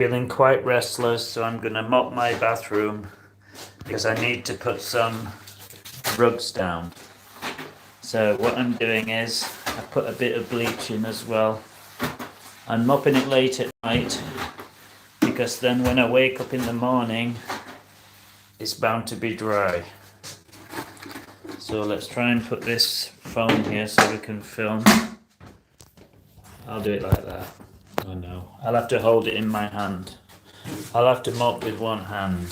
Feeling quite restless, so I'm going to mop my bathroom because I need to put some rugs down. So what I'm doing is I put a bit of bleach in as well. I'm mopping it late at night because then when I wake up in the morning it's bound to be dry. So let's try and put this phone here so we can film. I'll do it like that. Oh no, I'll have to hold it in my hand. I'll have to mop with one hand.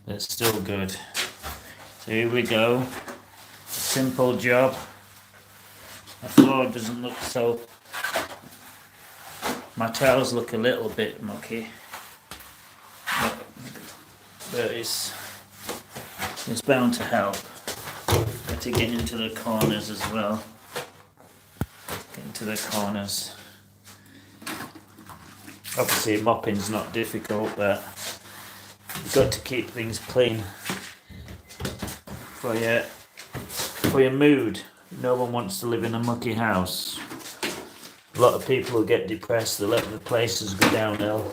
It's still good. So here we go. Simple job. The floor doesn't look so... My towels look a little bit mucky. But it's bound to help. Got to get into the corners as well. Get into the corners. Obviously mopping's not difficult, but you've got to keep things clean for your mood. No one wants to live in a mucky house. A lot of people who get depressed, they let the places go downhill.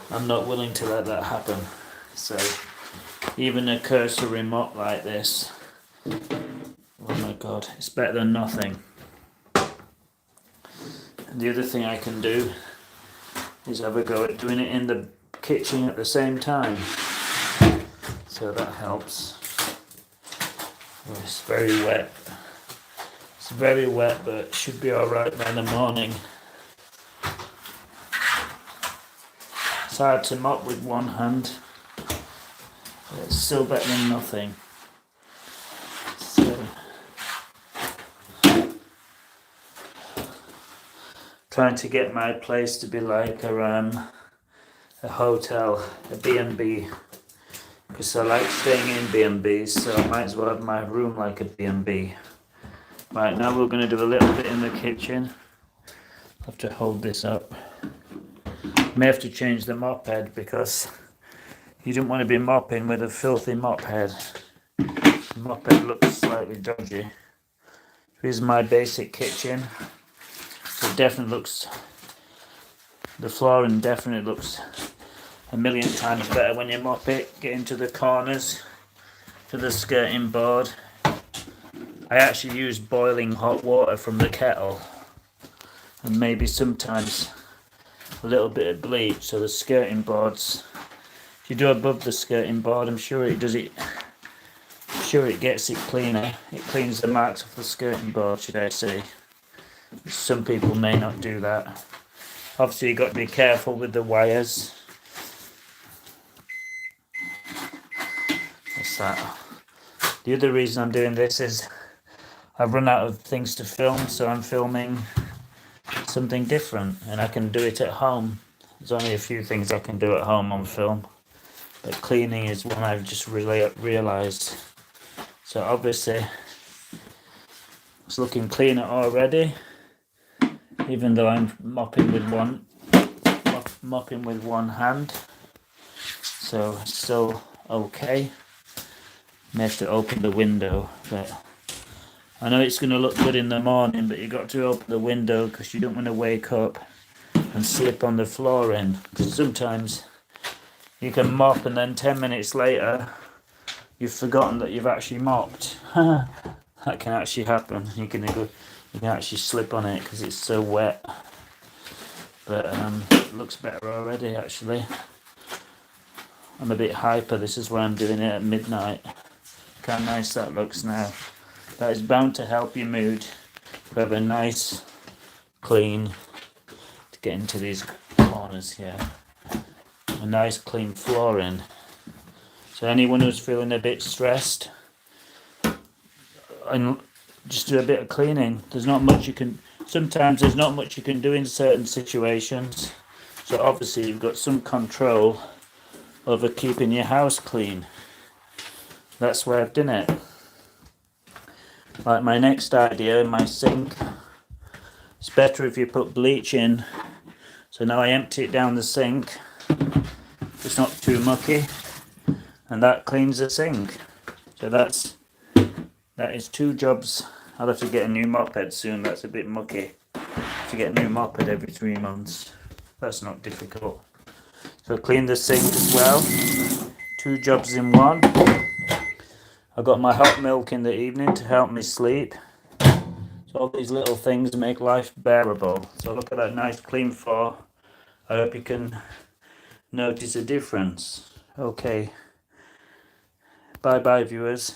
I'm not willing to let that happen. So even a cursory mop like this, oh my god, it's better than nothing. And the other thing I can do is have a go at doing it in the kitchen at the same time. So that helps. Oh, it's very wet. It's very wet, but it should be alright by the morning. It's hard to mop with one hand, but it's still better than nothing. So, trying to get my place to be like a hotel, a B&B, because I like staying in B&Bs, so I might as well have my room like a B&B. Right, now we're going to do a little bit in the kitchen. I have to hold this up. May have to change the mop head because you don't want to be mopping with a filthy mop head. The mop head looks slightly dodgy. Here's my basic kitchen. It definitely looks, the flooring definitely looks a million times better when you mop it. Get into the corners to the skirting board. I actually use boiling hot water from the kettle and maybe sometimes a little bit of bleach so the skirting boards, if you do above the skirting board, I'm sure it does it, I'm sure it gets it cleaner. It cleans the marks off the skirting board, should I say. Some people may not do that. Obviously you've got to be careful with the wires. What's that? The other reason I'm doing this is I've run out of things to film, so I'm filming something different and I can do it at home. There's only a few things I can do at home on film, but cleaning is one I've just really realised. So obviously it's looking cleaner already, even though I'm mopping with one hand, so it's still okay. May have to open the window, but I know it's going to look good in the morning, but you've got to open the window because you don't want to wake up and slip on the flooring. Because sometimes you can mop and then 10 minutes later you've forgotten that you've actually mopped. That can actually happen. You can actually slip on it because it's so wet. But it looks better already actually. I'm a bit hyper. This is why I'm doing it at midnight. Look how nice that looks now. That is bound to help your mood. We have a nice, clean, to get into these corners here, a nice clean flooring. So anyone who's feeling a bit stressed, and just do a bit of cleaning. There's not much you can, sometimes there's not much you can do in certain situations. So obviously you've got some control over keeping your house clean. That's why I've done it. Like my next idea, my sink, it's better if you put bleach in. So now I empty it down the sink, it's not too mucky, and that cleans the sink. So that is two jobs. I'll have to get a new mop head soon, that's a bit mucky. To get a new mop head every 3 months, that's not difficult. So clean the sink as well. 2 jobs in one. I got my hot milk in the evening to help me sleep. So all these little things make life bearable. So look at that nice clean floor. I hope you can notice a difference. Okay. Bye bye, viewers.